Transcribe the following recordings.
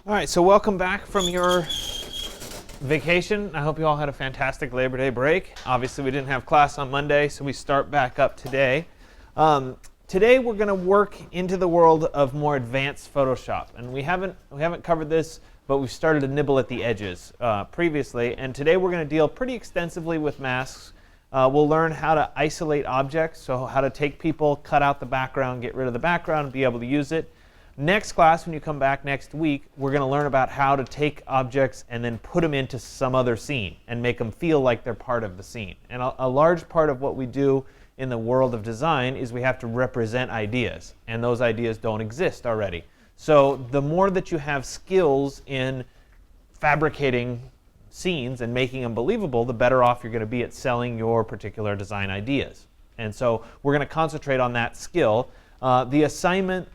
All right, so welcome back from your vacation. I hope you all had a fantastic Labor Day break. Obviously, we didn't have class on Monday, so we start back up today. Today, we're going to work into the world of more advanced Photoshop, and we haven't covered this, but we've started to nibble at the edges previously. And today, we're going to deal pretty extensively with masks. We'll learn how to isolate objects, so how to take people, cut out the background, get rid of the background, and be able to use it. Next class, when you come back next week, we're going to learn about how to take objects and then put them into some other scene and make them feel like they're part of the scene. And a large part of what we do in the world of design is we have to represent ideas, and those ideas don't exist already. So the more that you have skills in fabricating scenes and making them believable, the better off you're going to be at selling your particular design ideas. And so we're going to concentrate on that skill. The assignment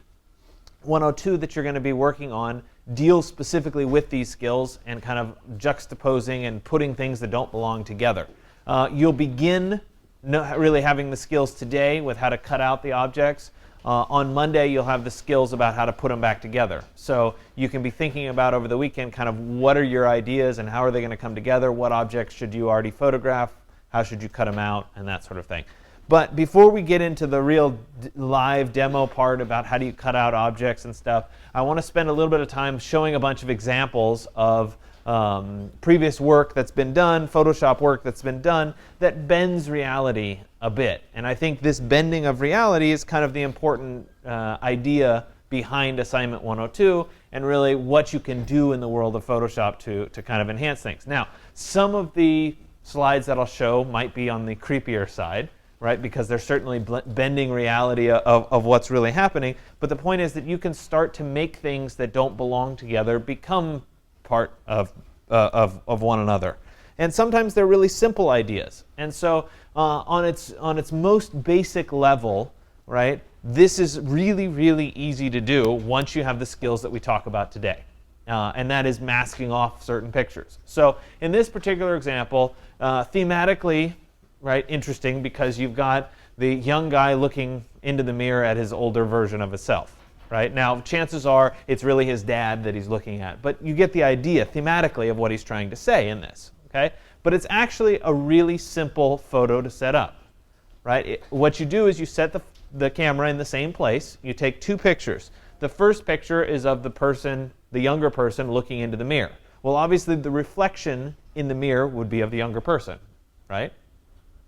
102 that you're going to be working on deals specifically with these skills and kind of juxtaposing and putting things that don't belong together. You'll begin really having the skills today with how to cut out the objects. On Monday, you'll have the skills about how to put them back together. So you can be thinking about over the weekend kind of what are your ideas and how are they going to come together, what objects should you already photograph, how should you cut them out, and that sort of thing. But before we get into the real live demo part about how do you cut out objects and stuff, I want to spend a little bit of time showing a bunch of examples of previous work that's been done, Photoshop work that's been done, that bends reality a bit. And I think this bending of reality is kind of the important idea behind Assignment 102 and really what you can do in the world of Photoshop to kind of enhance things. Now, some of the slides that I'll show might be on the creepier side, right? Because they're certainly bending reality of what's really happening. But the point is that you can start to make things that don't belong together become part of one another. And sometimes they're really simple ideas. And so on its most basic level, right, this is really, really easy to do once you have the skills that we talk about today. And that is masking off certain pictures. So in this particular example, thematically, right, interesting because you've got the young guy looking into the mirror at his older version of himself, right? Now, chances are it's really his dad that he's looking at, but you get the idea thematically of what he's trying to say in this, okay? But it's actually a really simple photo to set up, right? What you do is you set the camera in the same place. You take two pictures. The first picture is of the person, the younger person, looking into the mirror. Well, obviously, the reflection in the mirror would be of the younger person, right?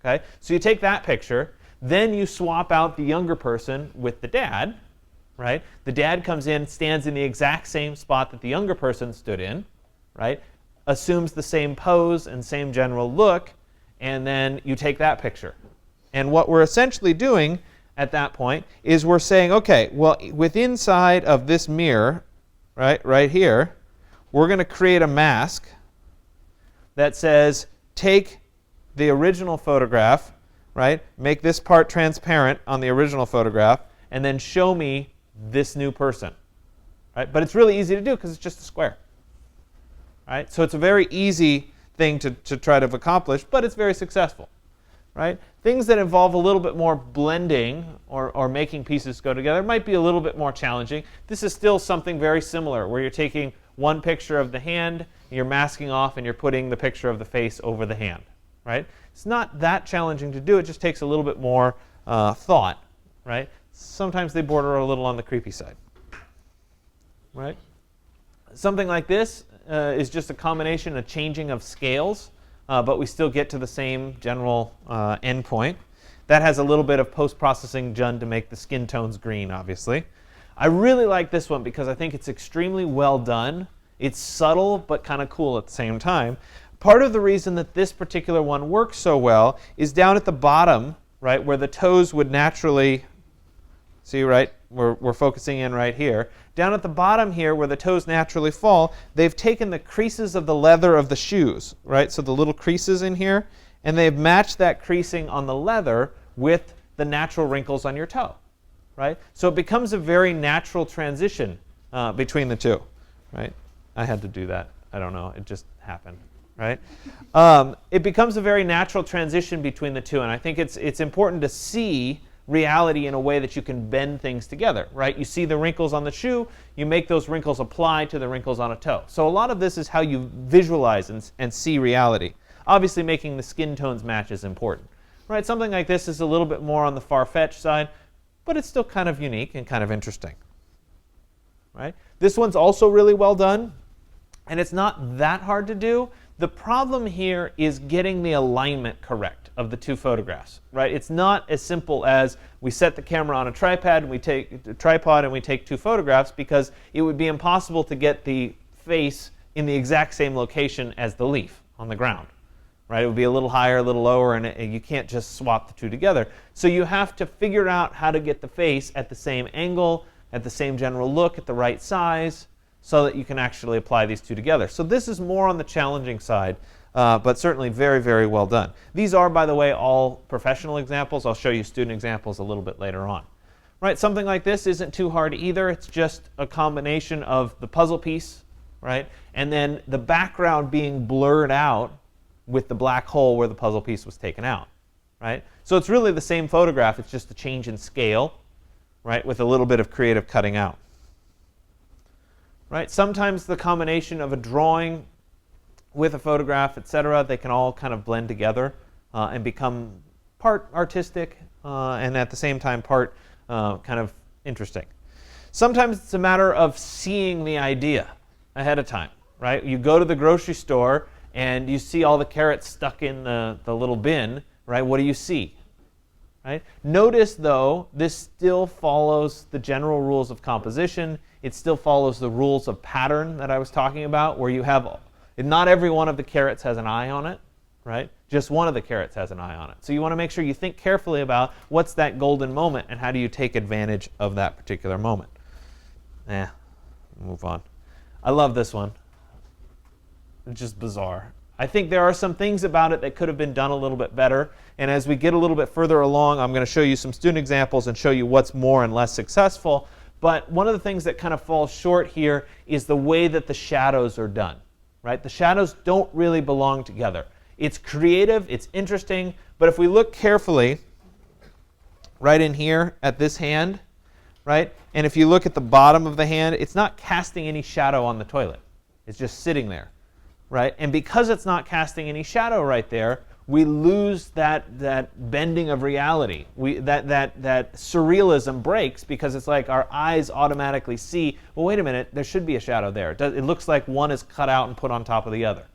Okay, so you take that picture, then you swap out the younger person with the dad, right? The dad comes in, stands in the exact same spot that the younger person stood in, right? Assumes the same pose and same general look, and then you take that picture. And what we're essentially doing at that point is we're saying, okay, well, within inside of this mirror, right here, we're going to create a mask that says, take the original photograph, right? Make this part transparent on the original photograph, and then show me this new person, right? But it's really easy to do because it's just a square, right? So it's a very easy thing to try to accomplish, but it's very successful, right? Things that involve a little bit more blending or making pieces go together might be a little bit more challenging. This is still something very similar, where you're taking one picture of the hand, you're masking off, and you're putting the picture of the face over the hand. Right? It's not that challenging to do. It just takes a little bit more thought. Right? Sometimes they border a little on the creepy side. Right? Something like this is just a combination, a changing of scales, but we still get to the same general endpoint. That has a little bit of post-processing done to make the skin tones green, obviously. I really like this one because I think it's extremely well done. It's subtle but kind of cool at the same time. Part of the reason that this particular one works so well is down at the bottom, right, where the toes would naturally, see, right, we're focusing in right here. Down at the bottom here, where the toes naturally fall, they've taken the creases of the leather of the shoes, right, so the little creases in here, and they've matched that creasing on the leather with the natural wrinkles on your toe, right? So it becomes a very natural transition between the two, right? I had to do that. I don't know. It just happened. Right? It becomes a very natural transition between the two, and I think it's important to see reality in a way that you can bend things together, right? You see the wrinkles on the shoe, you make those wrinkles apply to the wrinkles on a toe. So a lot of this is how you visualize and see reality. Obviously, making the skin tones match is important, right? Something like this is a little bit more on the far-fetched side, but it's still kind of unique and kind of interesting, right? This one's also really well done, and it's not that hard to do. The problem here is getting the alignment correct of the two photographs, right? It's not as simple as we set the camera on a tripod and we take two photographs, because it would be impossible to get the face in the exact same location as the leaf on the ground, right? It would be a little higher, a little lower, and you can't just swap the two together. So you have to figure out how to get the face at the same angle, at the same general look, at the right size, so that you can actually apply these two together. So this is more on the challenging side, but certainly very, very well done. These are, by the way, all professional examples. I'll show you student examples a little bit later on. Right? Something like this isn't too hard either. It's just a combination of the puzzle piece, right, and then the background being blurred out with the black hole where the puzzle piece was taken out, right? So it's really the same photograph. It's just a change in scale, right, with a little bit of creative cutting out. Right? Sometimes the combination of a drawing with a photograph, etc., they can all kind of blend together and become part artistic and at the same time part kind of interesting. Sometimes it's a matter of seeing the idea ahead of time, right? You go to the grocery store and you see all the carrots stuck in the little bin, right? What do you see? Right? Notice, though, this still follows the general rules of composition. It still follows the rules of pattern that I was talking about, where you have, not every one of the carrots has an eye on it, right? Just one of the carrots has an eye on it. So you want to make sure you think carefully about what's that golden moment and how do you take advantage of that particular moment. Move on. I love this one. It's just bizarre. I think there are some things about it that could have been done a little bit better. And as we get a little bit further along, I'm going to show you some student examples and show you what's more and less successful. But one of the things that kind of falls short here is the way that the shadows are done, right? The shadows don't really belong together. It's creative, it's interesting, but if we look carefully right in here at this hand, right? And if you look at the bottom of the hand, it's not casting any shadow on the toilet. It's just sitting there, right? And because it's not casting any shadow right there, we lose that bending of reality. That surrealism breaks, because it's like our eyes automatically see, well, wait a minute, there should be a shadow there. It looks like one is cut out and put on top of the other.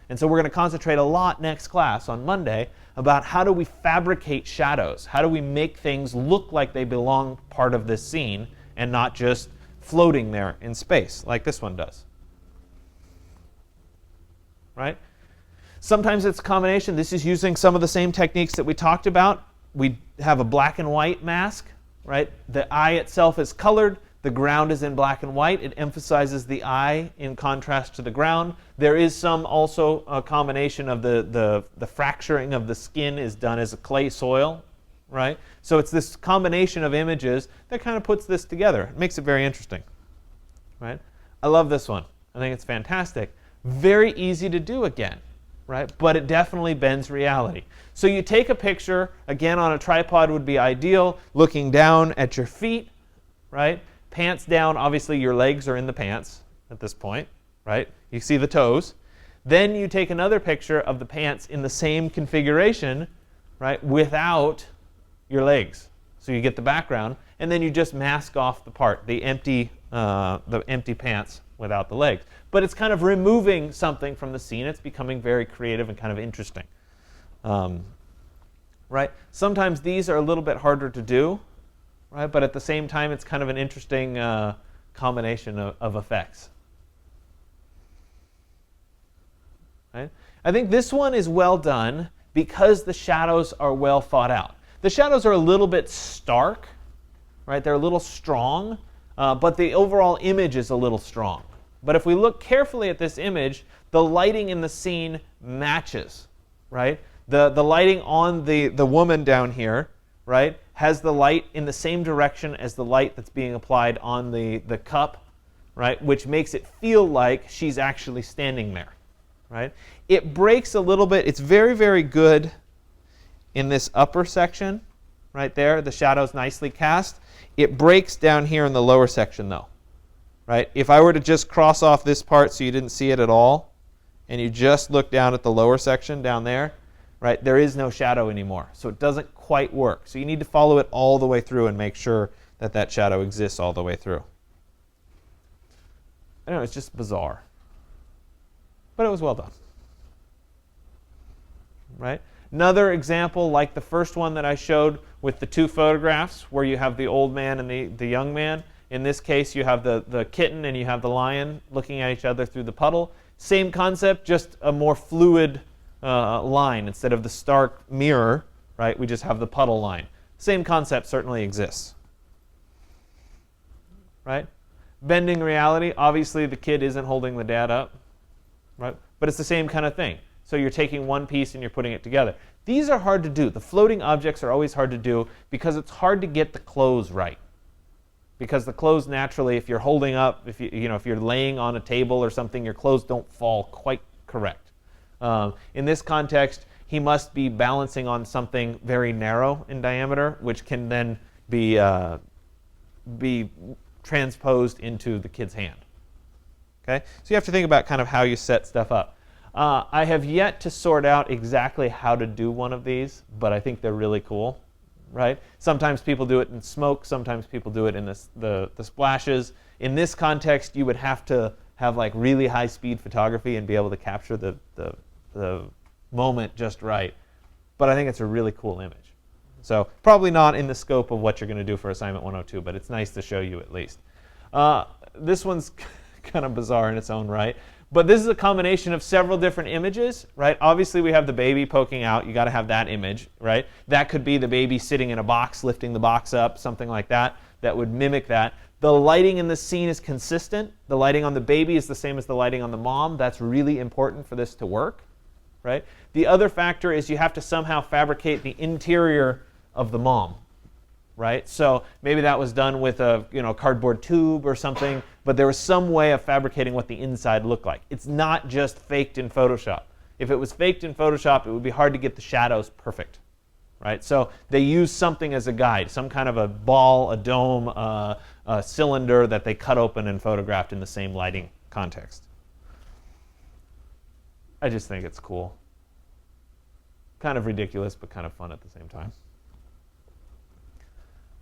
And so we're going to concentrate a lot next class on Monday about how do we fabricate shadows? How do we make things look like they belong part of this scene and not just floating there in space like this one does? Right? Sometimes it's a combination. This is using some of the same techniques that we talked about. We have a black and white mask, right? The eye itself is colored. The ground is in black and white. It emphasizes the eye in contrast to the ground. There is some also a combination of the fracturing of the skin is done as a clay soil, right? So it's this combination of images that kind of puts this together. It makes it very interesting, right? I love this one. I think it's fantastic. Very easy to do again. Right? But it definitely bends reality. So you take a picture, again on a tripod would be ideal, looking down at your feet, right? Pants down, obviously your legs are in the pants at this point, right? You see the toes. Then you take another picture of the pants in the same configuration, right, without your legs. So you get the background, and then you just mask off the part, the empty pants without the legs. But it's kind of removing something from the scene. It's becoming very creative and kind of interesting. Right? Sometimes these are a little bit harder to do, right? But at the same time, it's kind of an interesting combination of effects. Right? I think this one is well done because the shadows are well thought out. The shadows are a little bit stark, right? They're a little strong, but the overall image is a little strong. But if we look carefully at this image, the lighting in the scene matches, right? The lighting on the woman down here, right, has the light in the same direction as the light that's being applied on the cup, right, which makes it feel like she's actually standing there, right? It breaks a little bit. It's very, very good in this upper section, right there. The shadow's nicely cast. It breaks down here in the lower section, though. Right? If I were to just cross off this part so you didn't see it at all, and you just look down at the lower section down there, right, there is no shadow anymore. So it doesn't quite work. So you need to follow it all the way through and make sure that that shadow exists all the way through. I know, it's just bizarre. But it was well done. Right? Another example like the first one that I showed with the two photographs where you have the old man and the young man. In this case, you have the kitten and you have the lion looking at each other through the puddle. Same concept, just a more fluid line. Instead of the stark mirror, right, we just have the puddle line. Same concept certainly exists. Right? Bending reality, obviously the kid isn't holding the dad up. Right? But it's the same kind of thing. So you're taking one piece and you're putting it together. These are hard to do. The floating objects are always hard to do because it's hard to get the clothes right. Because the clothes naturally, if you're holding up, if you're laying on a table or something, your clothes don't fall quite correct. In this context, he must be balancing on something very narrow in diameter, which can then be transposed into the kid's hand. Okay, so you have to think about kind of how you set stuff up. I have yet to sort out exactly how to do one of these, but I think they're really cool. Right? Sometimes people do it in smoke. Sometimes people do it in the splashes. In this context, you would have to have like really high-speed photography and be able to capture the moment just right. But I think it's a really cool image. So probably not in the scope of what you're going to do for assignment 102, but it's nice to show you at least. This one's kind of bizarre in its own right. But this is a combination of several different images, right? Obviously, we have the baby poking out. You got to have that image, right? That could be the baby sitting in a box, lifting the box up, something like that. That would mimic that. The lighting in the scene is consistent. The lighting on the baby is the same as the lighting on the mom. That's really important for this to work, right? The other factor is you have to somehow fabricate the interior of the mom, right? So maybe that was done with a cardboard tube or something, but there was some way of fabricating what the inside looked like. It's not just faked in Photoshop. If it was faked in Photoshop, it would be hard to get the shadows perfect, right? So they use something as a guide, some kind of a ball, a dome, a cylinder that they cut open and photographed in the same lighting context. I just think it's cool. Kind of ridiculous, but kind of fun at the same time.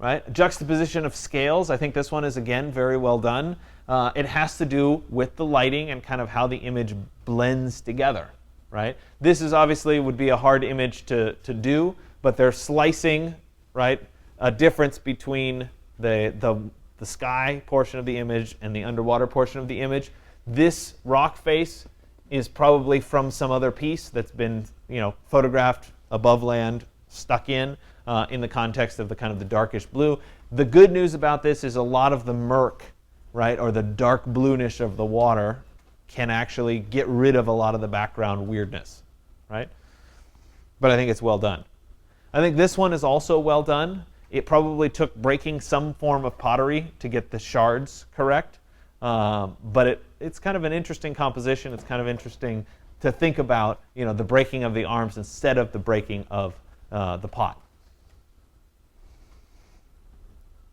Right? Juxtaposition of scales. I think this one is, again, very well done. It has to do with the lighting and kind of how the image blends together. Right? This is obviously would be a hard image to do, but they're slicing, right, a difference between the sky portion of the image and the underwater portion of the image. This rock face is probably from some other piece that's been photographed above land, stuck in the context of the kind of the darkish blue. The good news about this is a lot of the murk, right, or the dark blueness of the water can actually get rid of a lot of the background weirdness, right? But I think it's well done. I think this one is also well done. It probably took breaking some form of pottery to get the shards correct, but it's kind of an interesting composition. It's kind of interesting to think about, the breaking of the arms instead of the breaking of the pot.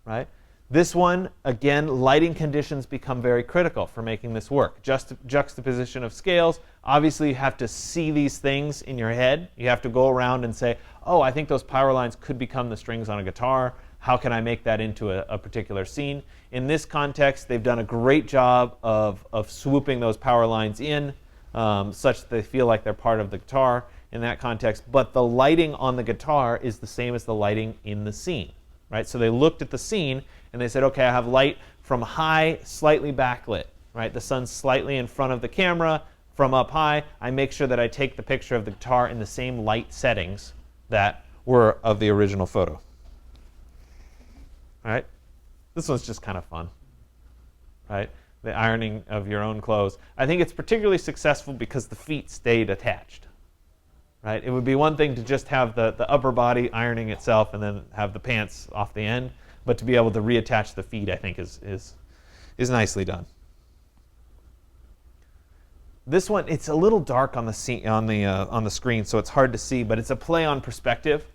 Right? This one, again, lighting conditions become very critical for making this work. Juxtaposition of scales. Obviously, you have to see these things in your head. You have to go around and say, oh, I think those power lines could become the strings on a guitar. How can I make that into a particular scene? In this context, they've done a great job of swooping those power lines in such that they feel like they're part of the guitar in that context. But the lighting on the guitar is the same as the lighting in the scene. Right? So they looked at the scene and they said, okay, I have light from high, slightly backlit. Right? The sun's slightly in front of the camera from up high. I make sure that I take the picture of the guitar in the same light settings that were of the original photo. All right? This one's just kind of fun. Right? The ironing of your own clothes. I think it's particularly successful because the feet stayed attached. Right? It would be one thing to just have the upper body ironing itself and then have the pants off the end, but to be able to reattach the feet, I think, is nicely done. This one, it's a little dark on the screen, so it's hard to see, but it's a play on perspective.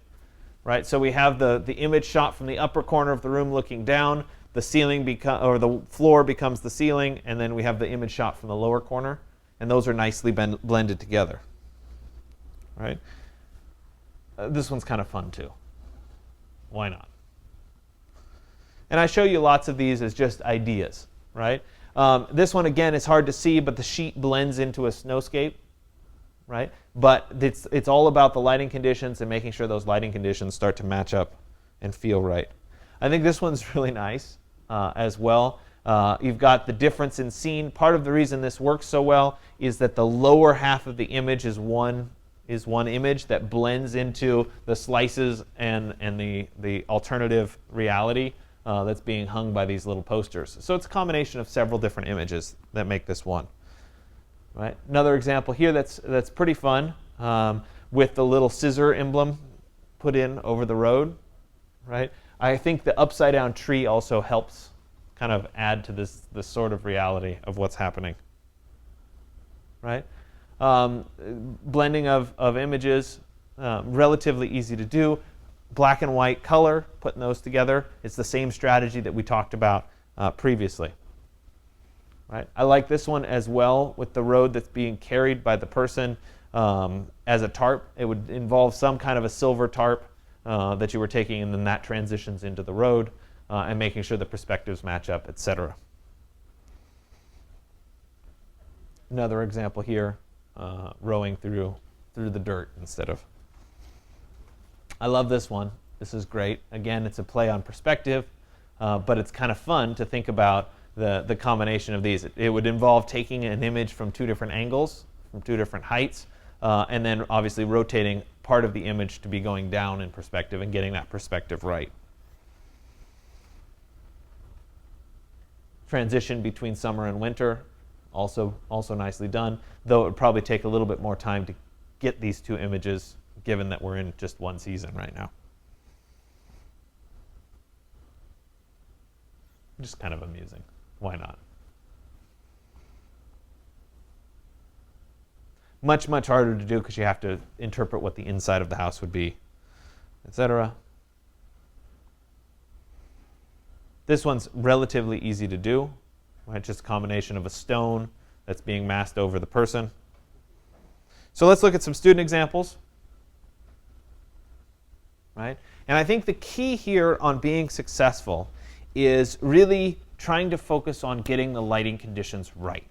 right? So we have the image shot from the upper corner of the room looking down, the ceiling or the floor becomes the ceiling, and then we have the image shot from the lower corner, and those are nicely blended together, right? This one's kind of fun too. Why not? And I show you lots of these as just ideas, right? This one, again, is hard to see, but the sheet blends into a snowscape, right? But it's all about the lighting conditions and making sure those lighting conditions start to match up and feel right. I think this one's really nice as well. You've got the difference in scene. Part of the reason this works so well is that the lower half of the image is one image that blends into the slices and the alternative reality that's being hung by these little posters. So it's a combination of several different images that make this one. Right? Another example here that's pretty fun with the little scissor emblem put in over the road. Right? I think the upside down tree also helps kind of add to this sort of reality of what's happening. Right? Blending of images, relatively easy to do. Black and white color, putting those together. It's the same strategy that we talked about previously. Right? I like this one as well with the road that's being carried by the person as a tarp. It would involve some kind of a silver tarp that you were taking, and then that transitions into the road and making sure the perspectives match up, etc. Another example here, rowing through the dirt instead of. I love this one. This is great. Again, it's a play on perspective, but it's kind of fun to think about the combination of these. It would involve taking an image from two different angles, from two different heights, and then obviously rotating part of the image to be going down in perspective and getting that perspective right. Transition between summer and winter, also nicely done, though it would probably take a little bit more time to get these two images given that we're in just one season right now. Just kind of amusing. Why not? Much harder to do because you have to interpret what the inside of the house would be, etc. This one's relatively easy to do, right? Just a combination of a stone that's being masked over the person. So let's look at some student examples. Right? And I think the key here on being successful is really trying to focus on getting the lighting conditions right.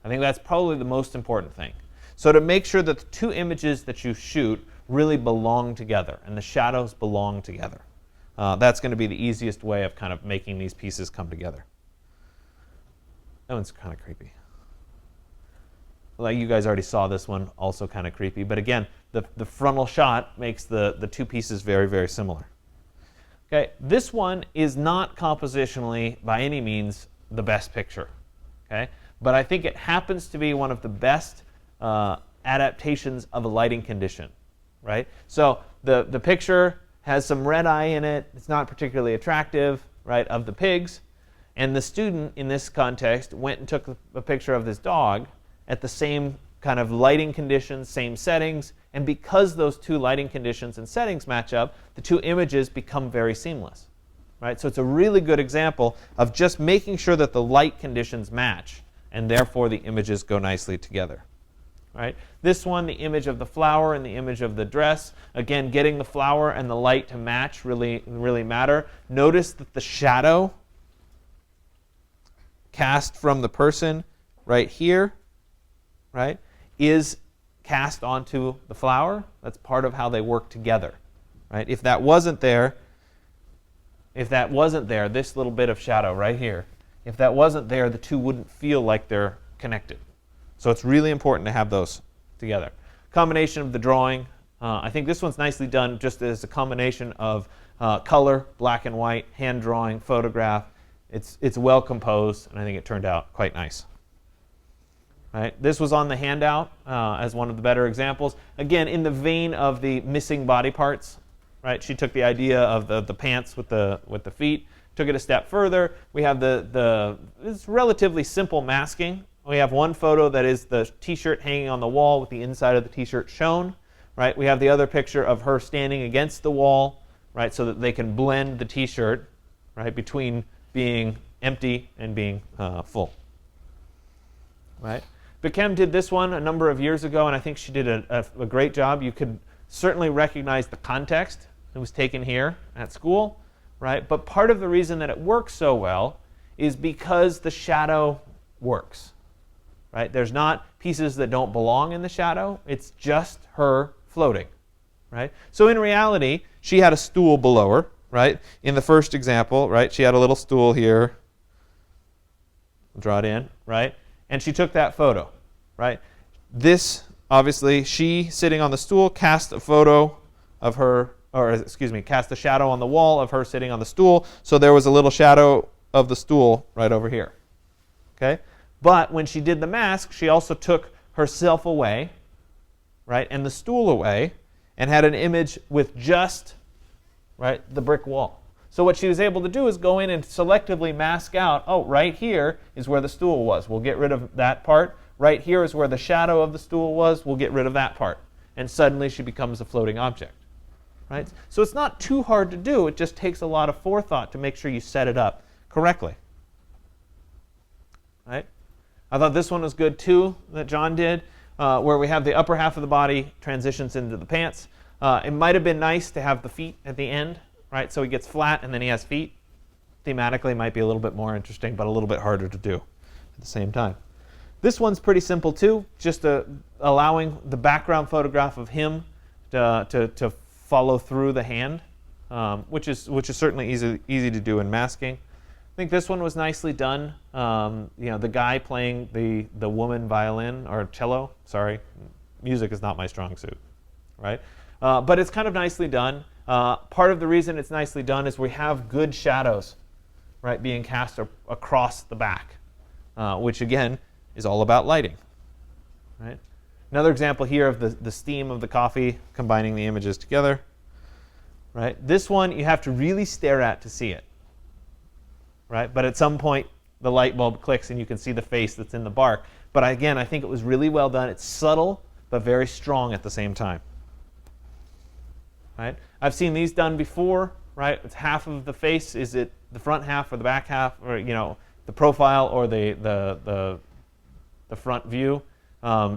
I think that's probably the most important thing. So to make sure that the two images that you shoot really belong together and the shadows belong together. That's going to be the easiest way of kind of making these pieces come together. That one's kind of creepy. Like you guys already saw this one, also kind of creepy. But again, the frontal shot makes the two pieces very similar. Okay, this one is not compositionally by any means the best picture. Okay, but I think it happens to be one of the best adaptations of a lighting condition. Right. So the picture has some red eye in it. It's not particularly attractive, right, of the pigs. And the student in this context went and took a picture of this dog at the same kind of lighting conditions, same settings, and because those two lighting conditions and settings match up, the two images become very seamless. Right? So it's a really good example of just making sure that the light conditions match, and therefore the images go nicely together. Right? This one, the image of the flower and the image of the dress, again, getting the flower and the light to match really matter. Notice that the shadow cast from the person right here, right, is cast onto the flower. That's part of how they work together. Right? If that wasn't there, this little bit of shadow right here, if that wasn't there, the two wouldn't feel like they're connected. So it's really important to have those together. Combination of the drawing. I think this one's nicely done just as a combination of color, black and white, hand drawing, photograph. It's well composed, and I think it turned out quite nice. Right? This was on the handout as one of the better examples. Again, in the vein of the missing body parts. Right? She took the idea of the pants with the feet, took it a step further. We have it's relatively simple masking. We have one photo that is the T-shirt hanging on the wall with the inside of the T-shirt shown. Right? We have the other picture of her standing against the wall right, so that they can blend the t-shirt, right, between being empty and being full, right? Bekem did this one a number of years ago, and I think she did a great job. You could certainly recognize the context that was taken here at school, right? But part of the reason that it works so well is because the shadow works, right? There's not pieces that don't belong in the shadow. It's just her floating, right? So in reality, she had a stool below her, right? In the first example, right, she had a little stool here. Draw it in, right? And she took that photo, right? This, obviously, she sitting on the stool cast a photo of her, or excuse me, cast a shadow on the wall of her sitting on the stool. So there was a little shadow of the stool right over here, okay? But when she did the mask, she also took herself away, right, and the stool away, and had an image with just, right, the brick wall. So what she was able to do is go in and selectively mask out, oh, right here is where the stool was. We'll get rid of that part. Right here is where the shadow of the stool was. We'll get rid of that part. And suddenly she becomes a floating object, right? So it's not too hard to do. It just takes a lot of forethought to make sure you set it up correctly, right? I thought this one was good too that John did, where we have the upper half of the body transitions into the pants. It might have been nice to have the feet at the end, right? So he gets flat and then he has feet. Thematically might be a little bit more interesting, but a little bit harder to do at the same time. This one's pretty simple too, just allowing the background photograph of him to follow through the hand, which is certainly easy to do in masking. I think this one was nicely done. The guy playing the woman violin or cello. Sorry, music is not my strong suit, right? But it's kind of nicely done. Part of the reason it's nicely done is we have good shadows, right, being cast across the back, which again is all about lighting, right? Another example here of the steam of the coffee combining the images together, right? This one you have to really stare at to see it, right? But at some point the light bulb clicks and you can see the face that's in the bark. But again, I think it was really well done. It's subtle but very strong at the same time, right? I've seen these done before, right? It's half of the face. Is it the front half or the back half, or the profile or the front view?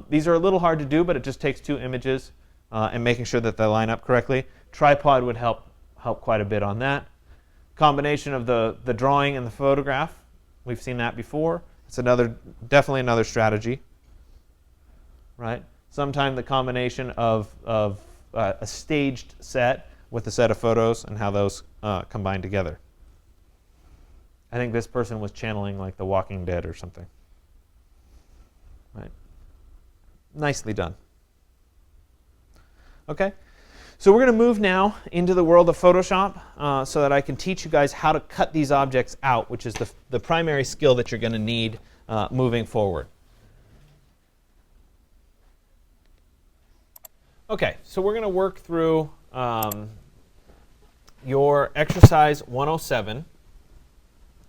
These are a little hard to do, but it just takes two images and making sure that they line up correctly. Tripod would help quite a bit on that. Combination of the drawing and the photograph. We've seen that before. It's definitely another strategy, right? Sometimes the combination of a staged set with a set of photos and how those combine together. I think this person was channeling like The Walking Dead or something. Right? Nicely done. Okay, so we're going to move now into the world of Photoshop so that I can teach you guys how to cut these objects out, which is the primary skill that you're going to need moving forward. Okay, so we're going to work through your exercise 107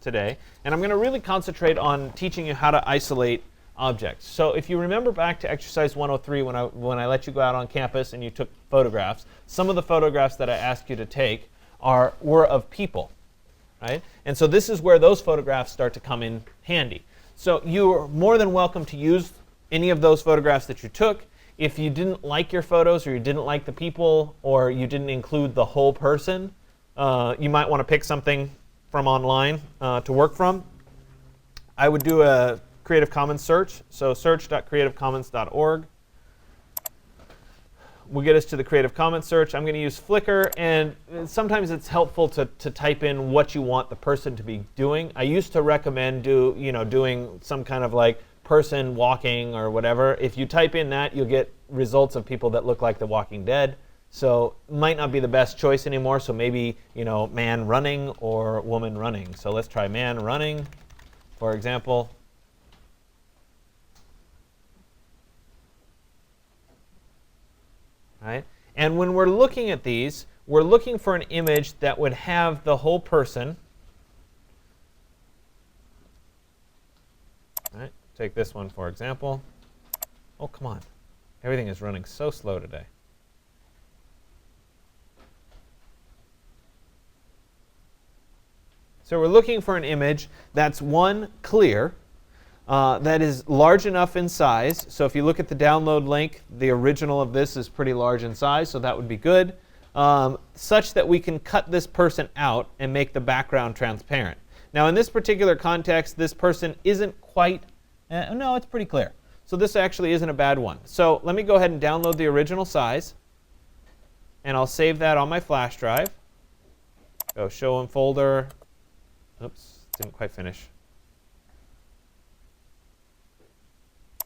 today, and I'm going to really concentrate on teaching you how to isolate objects. So if you remember back to exercise 103 when I let you go out on campus and you took photographs, some of the photographs that I asked you to take were of people, right? And so this is where those photographs start to come in handy. So you're more than welcome to use any of those photographs that you took. If you didn't like your photos, or you didn't like the people, or you didn't include the whole person, you might want to pick something from online to work from. I would do a Creative Commons search, so search.creativecommons.org. Will get us to the Creative Commons search. I'm going to use Flickr, and sometimes it's helpful to type in what you want the person to be doing. I used to recommend doing some kind of like person walking or whatever. If you type in that, you'll get results of people that look like The Walking Dead. So might not be the best choice anymore. So maybe man running or woman running. So let's try man running, for example. Right? And when we're looking at these, we're looking for an image that would have the whole person. Right? Take this one, for example. Oh, come on. Everything is running so slow today. So we're looking for an image that's one, clear, that is large enough in size. So if you look at the download link, the original of this is pretty large in size, so that would be good, such that we can cut this person out and make the background transparent. Now in this particular context, this person isn't quite, no, it's pretty clear. So this actually isn't a bad one. So let me go ahead and download the original size, and I'll save that on my flash drive. Go show in folder. Oops, didn't quite finish.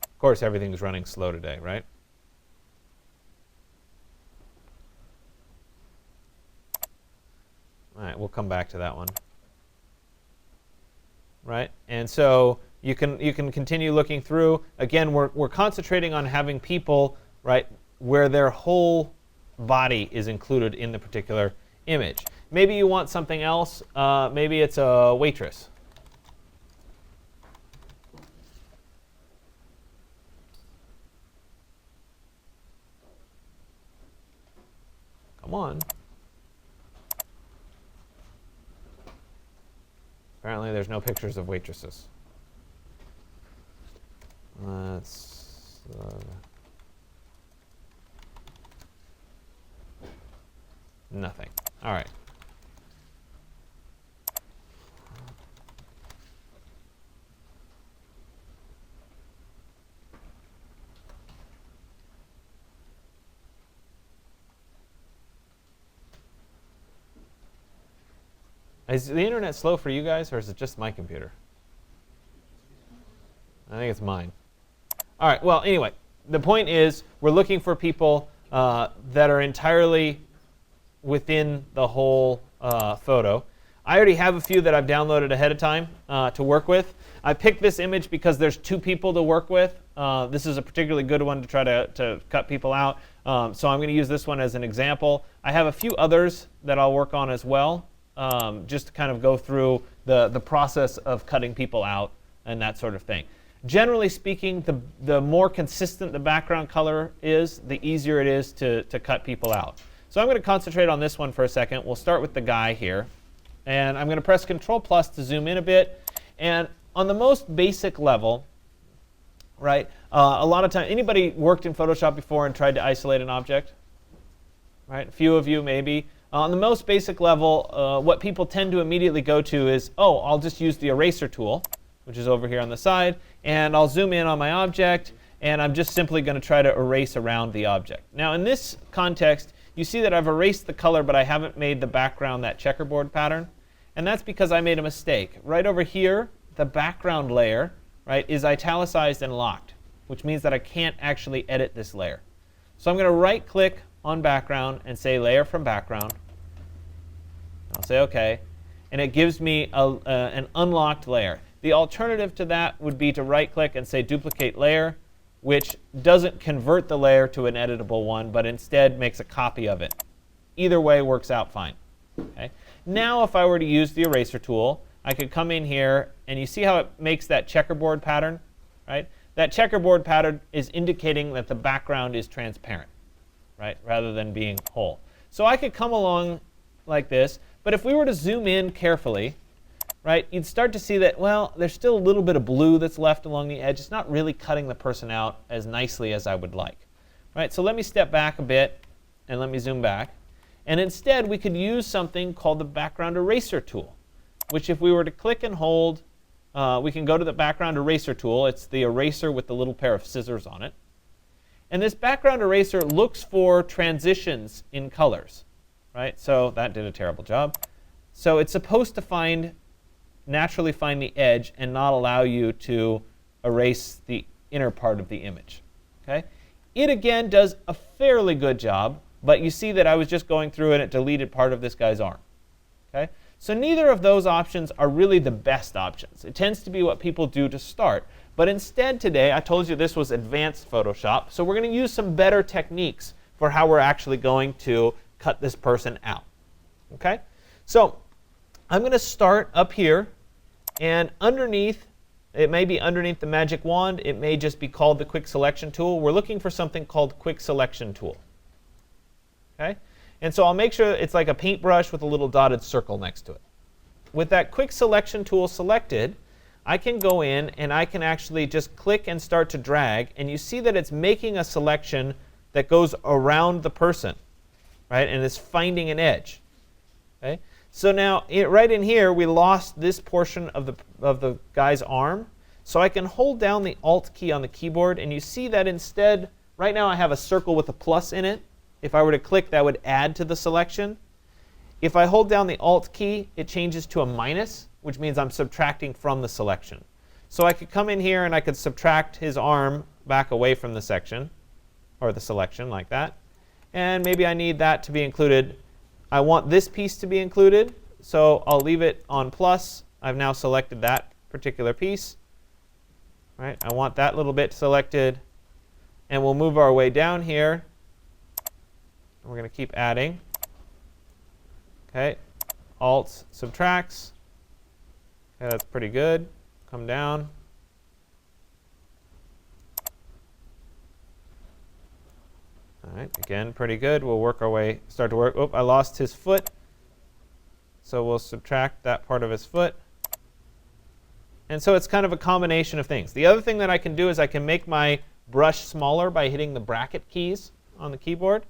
Of course, everything's running slow today, right? All right, we'll come back to that one. Right, and so you can continue looking through. Again, we're concentrating on having people, right, where their whole body is included in the particular image. Maybe you want something else. Maybe it's a waitress. Come on. Apparently there's no pictures of waitresses. Let's nothing. All right. Is the internet slow for you guys, or is it just my computer? I think it's mine. All right, well, anyway, the point is we're looking for people that are entirely within the whole photo. I already have a few that I've downloaded ahead of time to work with. I picked this image because there's two people to work with. This is a particularly good one to try to cut people out. So I'm going to use this one as an example. I have a few others that I'll work on as well, just to kind of go through the process of cutting people out and that sort of thing. Generally speaking, the more consistent the background color is, the easier it is to cut people out. So I'm going to concentrate on this one for a second. We'll start with the guy here. And I'm going to press Control plus to zoom in a bit. And on the most basic level, right, a lot of time, anybody worked in Photoshop before and tried to isolate an object? Right, a few of you maybe. On the most basic level, what people tend to immediately go to is, oh, I'll just use the eraser tool, which is over here on the side, and I'll zoom in on my object, and I'm just simply going to try to erase around the object. Now in this context, you see that I've erased the color, but I haven't made the background that checkerboard pattern. And that's because I made a mistake. Right over here, the background layer, right, is italicized and locked, which means that I can't actually edit this layer. So I'm going to right-click on background and say Layer from Background. I'll say OK. And it gives me an unlocked layer. The alternative to that would be to right-click and say Duplicate Layer, which doesn't convert the layer to an editable one, but instead makes a copy of it. Either way works out fine. Okay? Now if I were to use the eraser tool, I could come in here, and you see how it makes that checkerboard pattern? Right? That checkerboard pattern is indicating that the background is transparent, right, rather than being whole. So I could come along like this, but if we were to zoom in carefully, right, you'd start to see that, well, there's still a little bit of blue that's left along the edge. It's not really cutting the person out as nicely as I would like. Right, so let me step back a bit, and let me zoom back. And instead, we could use something called the Background Eraser tool, which if we were to click and hold, we can go to the Background Eraser tool. It's the eraser with the little pair of scissors on it. And this Background Eraser looks for transitions in colors. Right, so that did a terrible job. So it's supposed to naturally find the edge and not allow you to erase the inner part of the image. Okay? It again does a fairly good job, but you see that I was just going through and it deleted part of this guy's arm. Okay? So neither of those options are really the best options. It tends to be what people do to start. But instead today, I told you this was advanced Photoshop, so we're going to use some better techniques for how we're actually going to cut this person out. Okay? So I'm going to start up here, and underneath, it may be underneath the magic wand, it may just be called the Quick Selection tool. We're looking for something called Quick Selection tool. Okay? And so I'll make sure it's like a paintbrush with a little dotted circle next to it. with that quick selection tool selected, I can go in and I can actually just click and start to drag, and you see that it's making a selection that goes around the person, right? And it's finding an edge. Okay? So now, right in here, we lost this portion of the guy's arm. So I can hold down the Alt key on the keyboard, and you see that instead, right now I have a circle with a plus in it. If I were to click, that would add to the selection. If I hold down the Alt key, it changes to a minus, which means I'm subtracting from the selection. So I could come in here and I could subtract his arm back away from the section, or the selection, like that. And maybe I need that to be included. I want this piece to be included, so I'll leave it on plus. I've now selected that particular piece. Right? I want that little bit selected. And we'll move our way down here. We're going to keep adding. Okay, Alt subtracts. Okay, that's pretty good. Come down. All right, again, pretty good. We'll work our way, start to work. Oh, I lost his foot. So we'll subtract that part of his foot. And so it's kind of a combination of things. The other thing that I can do is I can make my brush smaller by hitting the bracket keys on the keyboard.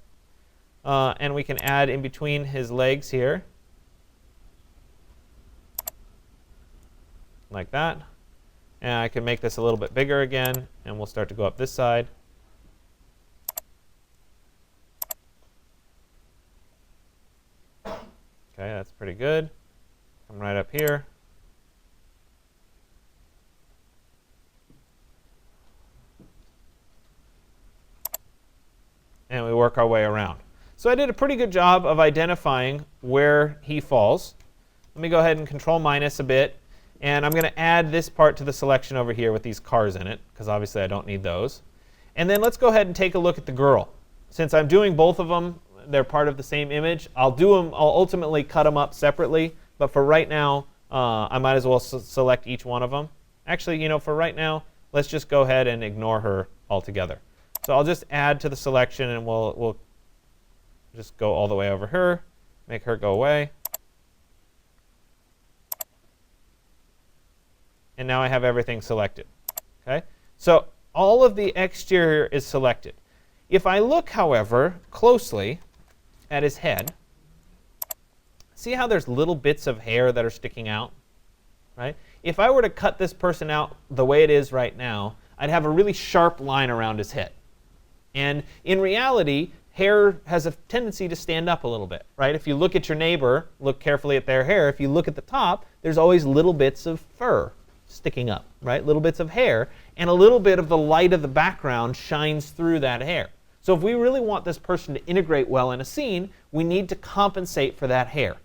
And we can add in between his legs here, like that. And I can make this a little bit bigger again, and we'll start to go up this side. Okay, that's pretty good. Come right up here. And we work our way around. So I did a pretty good job of identifying where he falls. Let me go ahead and Control minus a bit. And I'm going to add this part to the selection over here with these cars in it, because obviously I don't need those. And then let's go ahead and take a look at the girl. Since I'm doing both of them, they're part of the same image. I'll ultimately cut them up separately. But for right now, I might as well select each one of them. Actually, for right now, let's just go ahead and ignore her altogether. So I'll just add to the selection, and we'll just go all the way over her, make her go away. And now I have everything selected. Okay? So all of the exterior is selected. If I look, however, closely at his head, see how there's little bits of hair that are sticking out? Right? If I were to cut this person out the way it is right now, I'd have a really sharp line around his head. And in reality, hair has a tendency to stand up a little bit, right? If you look at your neighbor, look carefully at their hair, if you look at the top, there's always little bits of fur sticking up, right? Little bits of hair, and a little bit of the light of the background shines through that hair. So if we really want this person to integrate well in a scene, we need to compensate for that hair.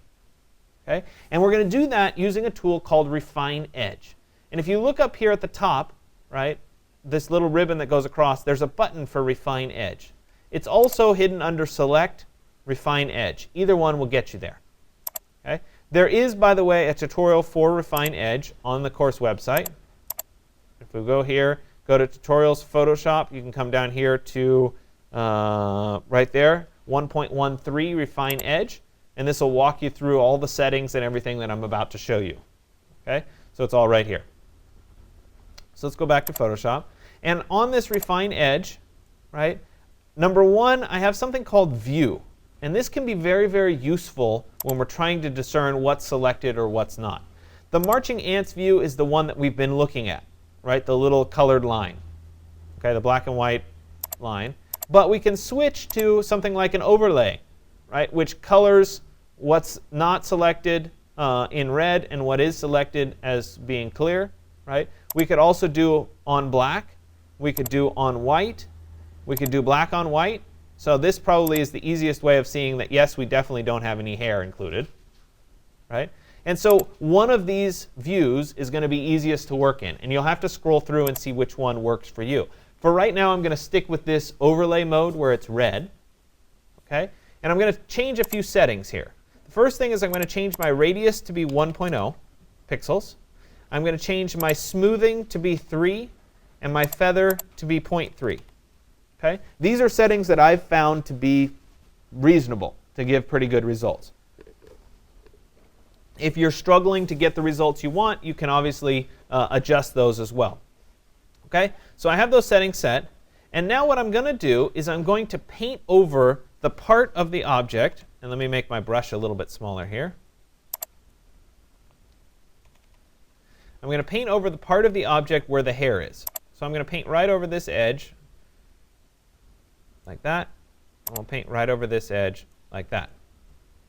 Okay? And we're going to do that using a tool called Refine Edge. And if you look up here at the top, right, this little ribbon that goes across, there's a button for Refine Edge. It's also hidden under Select, Refine Edge. Either one will get you there. Okay? There is, by the way, a tutorial for Refine Edge on the course website. If we go here, go to Tutorials Photoshop, you can come down here to right there, 1.13 Refine Edge. And this will walk you through all the settings and everything that I'm about to show you. Okay? So it's all right here. So let's go back to Photoshop. And on this Refine Edge, right, number one, I have something called View. And this can be very, very useful when we're trying to discern what's selected or what's not. The marching ants view is the one that we've been looking at, right, the little colored line, okay, the black and white line. But we can switch to something like an overlay, right, which colors what's not selected in red and what is selected as being clear. Right? We could also do on black. We could do on white. We could do black on white. So this probably is the easiest way of seeing that, yes, we definitely don't have any hair included. Right? And so one of these views is going to be easiest to work in. And you'll have to scroll through and see which one works for you. For right now, I'm going to stick with this overlay mode where it's red. Okay? And I'm going to change a few settings here. The first thing is I'm going to change my radius to be 1.0 pixels. I'm going to change my smoothing to be 3 and my feather to be 0.3. Okay? These are settings that I've found to be reasonable, to give pretty good results. If you're struggling to get the results you want, you can obviously adjust those as well. Okay, so I have those settings set. And now what I'm going to do is I'm going to paint over the part of the object. And let me make my brush a little bit smaller here. I'm going to paint over the part of the object where the hair is. So I'm going to paint right over this edge, like that. And we'll paint right over this edge, like that.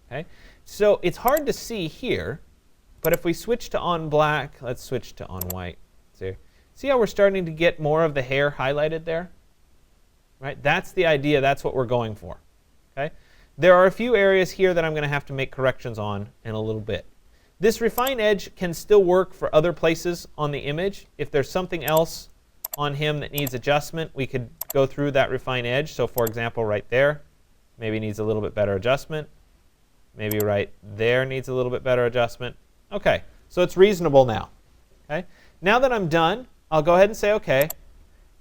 Okay? So it's hard to see here, but if we switch to on black, let's switch to on white. See how we're starting to get more of the hair highlighted there? Right? That's the idea. That's what we're going for. Okay? There are a few areas here that I'm going to have to make corrections on in a little bit. This refine edge can still work for other places on the image. If there's something else on him that needs adjustment, we could go through that refine edge. So for example, right there, maybe needs a little bit better adjustment. Maybe right there needs a little bit better adjustment. OK, so it's reasonable now. Okay? Now that I'm done, I'll go ahead and say OK.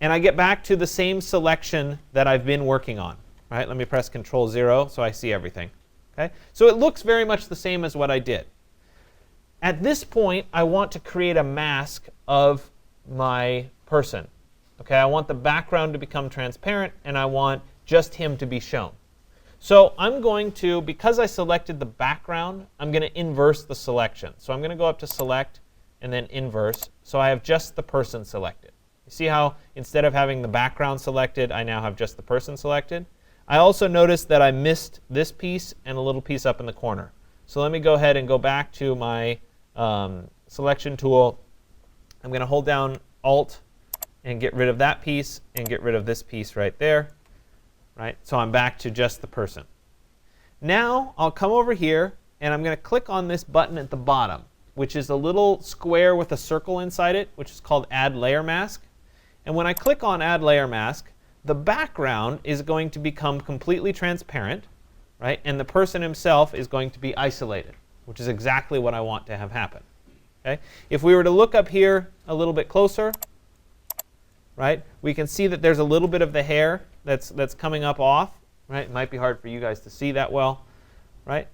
And I get back to the same selection that I've been working on. Right? Let me press Control 0 so I see everything. Okay? So it looks very much the same as what I did. At this point, I want to create a mask of my person. Okay? I want the background to become transparent, and I want just him to be shown. So I'm going to, because I selected the background, I'm going to inverse the selection. So I'm going to go up to Select and then Inverse. So I have just the person selected. You see how instead of having the background selected, I now have just the person selected? I also noticed that I missed this piece and a little piece up in the corner. So let me go ahead and go back to my selection tool. I'm going to hold down Alt and get rid of that piece and get rid of this piece right there. Right? So I'm back to just the person. Now I'll come over here and I'm going to click on this button at the bottom, which is a little square with a circle inside it, which is called Add Layer Mask. And when I click on Add Layer Mask, the background is going to become completely transparent, right? And the person himself is going to be isolated, which is exactly what I want to have happen. Okay? If we were to look up here a little bit closer, right, we can see that there's a little bit of the hair that's coming up off. Right? It might be hard for you guys to see that well. Right?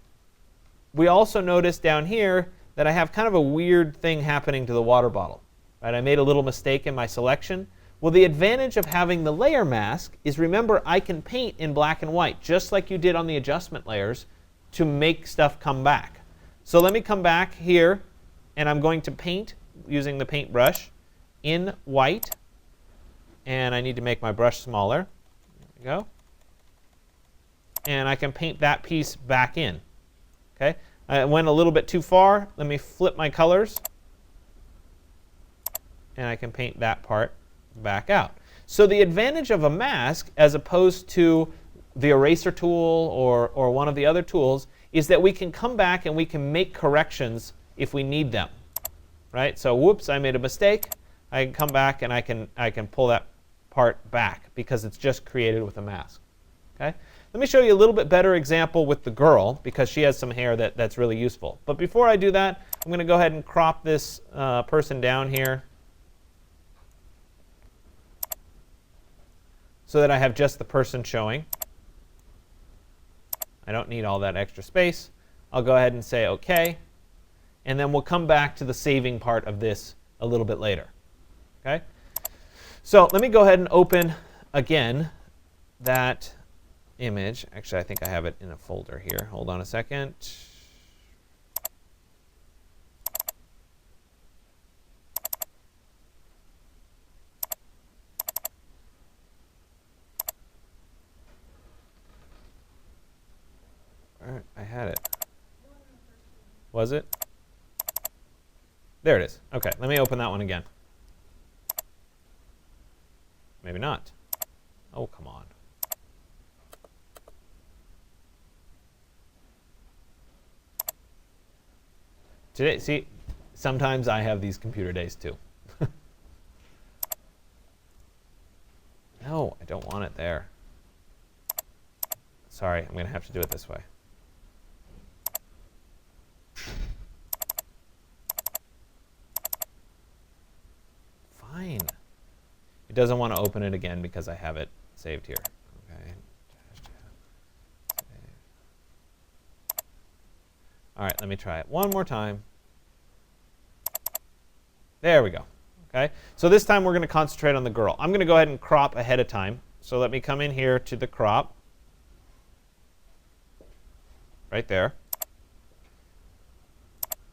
We also notice down here that I have kind of a weird thing happening to the water bottle. Right? I made a little mistake in my selection. Well, the advantage of having the layer mask is, remember, I can paint in black and white, just like you did on the adjustment layers, to make stuff come back. So let me come back here, and I'm going to paint using the paintbrush in white. And I need to make my brush smaller. There we go. And I can paint that piece back in. Okay? I went a little bit too far. Let me flip my colors. And I can paint that part back out. So the advantage of a mask, as opposed to the eraser tool or one of the other tools, is that we can come back and we can make corrections if we need them. Right? So whoops, I made a mistake. I can come back and I can pull that part back because it's just created with a mask. Okay? Let me show you a little bit better example with the girl, because she has some hair that's really useful. But before I do that, I'm going to go ahead and crop this person down here so that I have just the person showing. I don't need all that extra space. I'll go ahead and say OK. And then we'll come back to the saving part of this a little bit later. Okay? So let me go ahead and open, again, that image. Actually, I think I have it in a folder here. Hold on a second. All right, I had it. Was it? There it is. OK, let me open that one again. Maybe not. Oh, come on. Today, see, sometimes I have these computer days too. No, I don't want it there. Sorry, I'm going to have to do it this way. Fine. It doesn't want to open it again because I have it saved here. Okay. All right, Let me try it one more time. There we go. Okay, so this time we're going to concentrate on the girl. I'm going to go ahead and crop ahead of time. So let me come in here to the crop. Right there.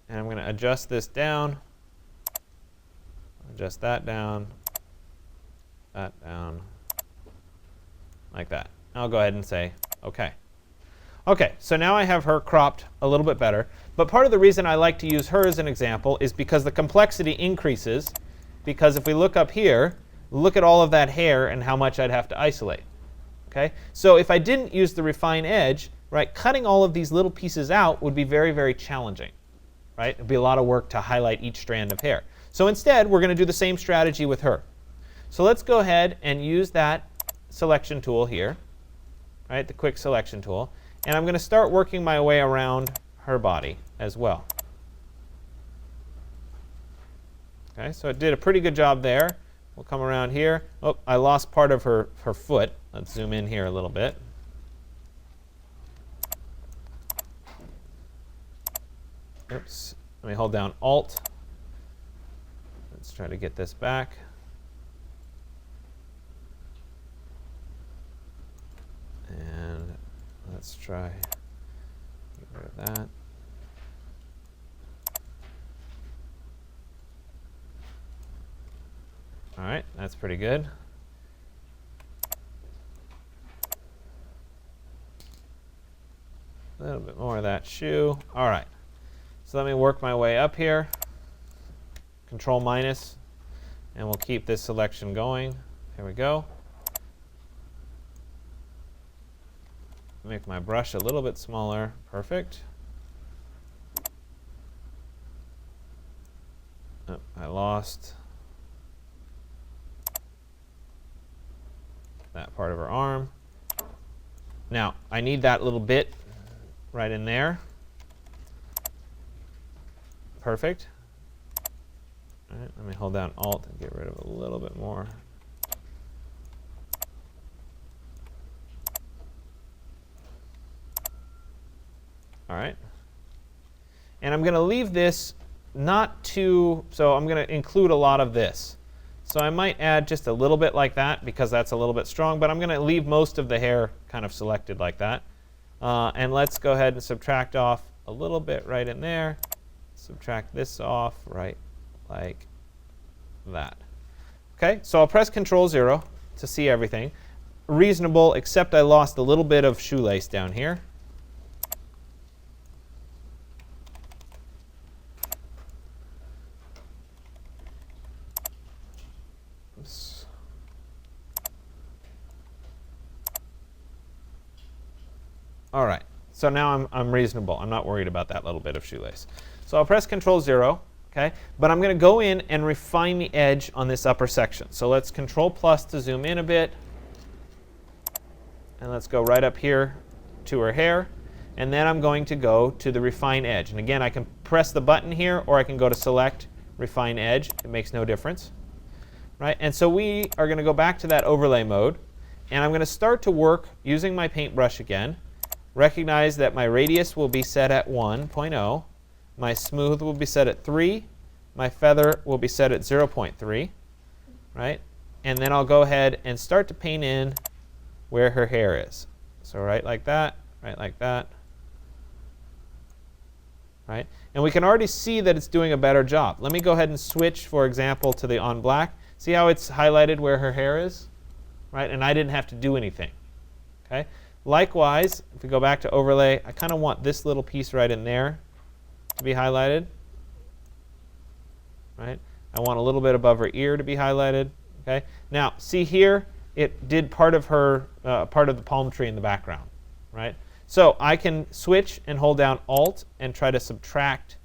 And I'm going to adjust this down. Adjust that down. That down. Like that. I'll go ahead and say OK. OK, so now I have her cropped a little bit better. But part of the reason I like to use her as an example is because the complexity increases. Because if we look up here, look at all of that hair and how much I'd have to isolate. Okay? So if I didn't use the refine edge, right, cutting all of these little pieces out would be very, very challenging. Right? It would be a lot of work to highlight each strand of hair. So instead, we're going to do the same strategy with her. So let's go ahead and use that selection tool here, right, the quick selection tool. And I'm going to start working my way around her body as well. Okay, so it did a pretty good job there. We'll come around here. Oh, I lost part of her foot. Let's zoom in here a little bit. Oops. Let me hold down Alt. Let's try to get this back. And let's try get rid of that. All right, that's pretty good. A little bit more of that shoe. All right. So let me work my way up here. Control minus. And we'll keep this selection going. Here we go. Make my brush a little bit smaller. Perfect. Oh, I lost that part of her arm. Now, I need that little bit right in there. Perfect. All right, let me hold down Alt and get rid of a little bit more. All right. And I'm going to leave this not too, so I'm going to include a lot of this. So I might add just a little bit like that because that's a little bit strong, but I'm going to leave most of the hair kind of selected like that. And let's go ahead and subtract off a little bit right in there. Subtract this off right like that. Okay, so I'll press Control 0 to see everything. Reasonable, except I lost a little bit of shoelace down here. Oops. All right, so now I'm reasonable. I'm not worried about that little bit of shoelace. So I'll press Control 0, okay? But I'm going to go in and refine the edge on this upper section. So let's Control plus to zoom in a bit. And let's go right up here to her hair. And then I'm going to go to the refine edge. And again, I can press the button here, or I can go to Select, Refine Edge. It makes no difference. Right? And so we are going to go back to that overlay mode. And I'm going to start to work using my paintbrush again. Recognize that my radius will be set at 1.0. My smooth will be set at 3. My feather will be set at 0.3. Right? And then I'll go ahead and start to paint in where her hair is. So right like that, right like that. Right? And we can already see that it's doing a better job. Let me go ahead and switch, for example, to the on black. See how it's highlighted where her hair is? Right? And I didn't have to do anything. Okay? Likewise, if we go back to overlay, I kind of want this little piece right in there to be highlighted. Right? I want a little bit above her ear to be highlighted. Okay? Now, see here, it did part of her, part of the palm tree in the background. Right? So I can switch and hold down Alt and try to subtract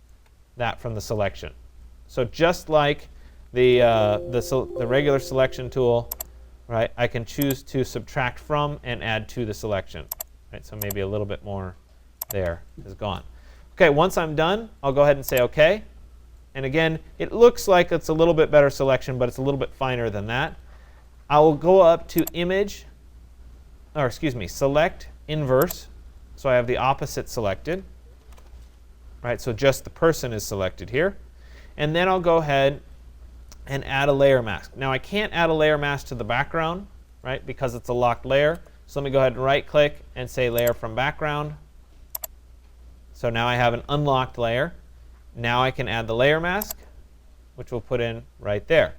that from the selection. So just like the regular selection tool, right, I can choose to subtract from and add to the selection. Right? So maybe a little bit more there is gone. OK, once I'm done, I'll go ahead and say OK. And again, it looks like it's a little bit better selection, but it's a little bit finer than that. I will go up to Image, or excuse me, Select Inverse. So I have the opposite selected. right? So just the person is selected here. And then I'll go ahead and add a layer mask. Now I can't add a layer mask to the background, right, because it's a locked layer. So let me go ahead and right click and say layer from background. So now I have an unlocked layer. Now I can add the layer mask, which we'll put in right there.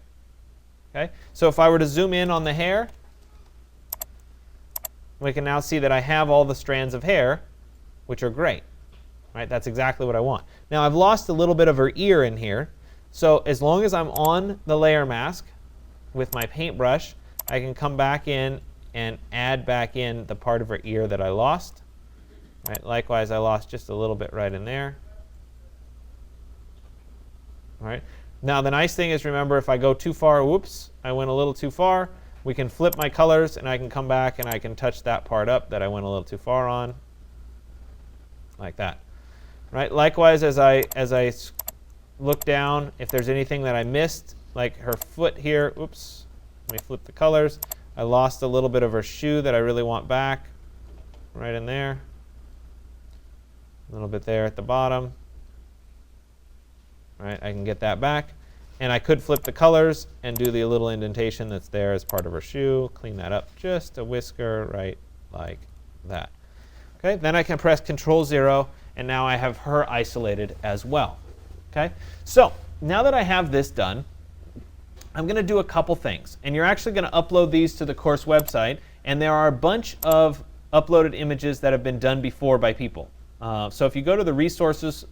Okay? So if I were to zoom in on the hair, we can now see that I have all the strands of hair, which are great. Right? That's exactly what I want. Now I've lost a little bit of her ear in here. So as long as I'm on the layer mask with my paintbrush, I can come back in and add back in the part of her ear that I lost. Right? Likewise, I lost just a little bit right in there. All right? Now the nice thing is, remember, if I go too far, whoops, I went a little too far, we can flip my colors and I can come back and I can touch that part up that I went a little too far on, like that. Right? Likewise, as I look down, if there's anything that I missed, like her foot here, oops, let me flip the colors. I lost a little bit of her shoe that I really want back, right in there. A little bit there at the bottom. Right, I can get that back. And I could flip the colors and do the little indentation that's there as part of her shoe. Clean that up just a whisker, right like that. Okay, then I can press Control-0, and now I have her isolated as well. Okay, so now that I have this done, I'm going to do a couple things. And you're actually going to upload these to the course website. And there are a bunch of uploaded images that have been done before by people. So if you go to the resources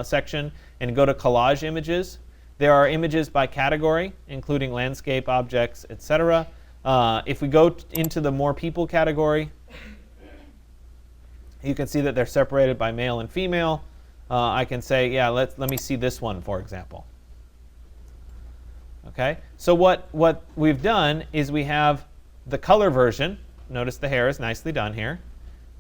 section and go to Collage Images, there are images by category, including landscape, objects, etc. If we go into the more people category, you can see that they're separated by male and female. I can say, yeah, let me see this one, for example. Okay, so what we've done is we have the color version. Notice the hair is nicely done here,